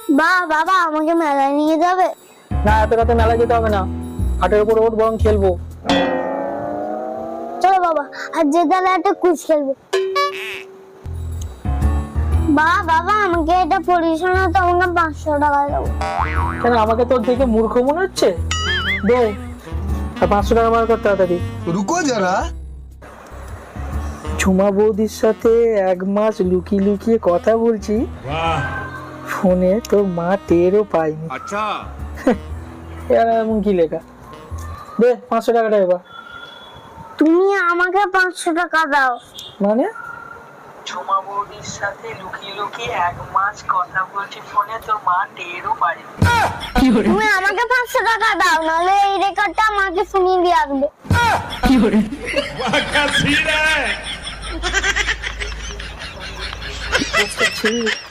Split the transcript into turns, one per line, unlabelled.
বাবা আমাকে মেলায় নিয়ে যাবে?
না, এত রাতে মেলায় যেতে হবে না, হাটের উপর ওঠ, বরং খেলবো।
চলো বাবা, আর যে তাহলে একটা কুইজ খেলবো। বাবা আমাকে এটা পড়িয়ে শোনাতে আমরা 500 টাকা দেবো।
কেন, আমাকে তোর দেখে মূর্খ মনে হচ্ছে? দে, আর 500 টাকা বার কর তাড়াতাড়ি।
रुको जरा।
ঝুমা বৌদির সাথে 1 মাস লুকিয়ে লুকিয়ে কথা বলছি, ফোনে তোর মা টেরও পাইনি।
अच्छा।
এমন কি লেখা? দে 500 টাকাটা এবার।
তুমি আমাকে 500 টাকা দাও।
মানে? ঝুমা বৌদির সাথে লুকিয়ে লুকিয়ে 1 মাস কথা বলছি ফোনে, তোর মা টেরও পাইনি।
তুমি আমাকে 500 টাকা দাও, নাহলে এই রেকর্ডটা আমাকে শুনিয়ে দিয়ে আসবে।
क्या सीन है।
ঠিক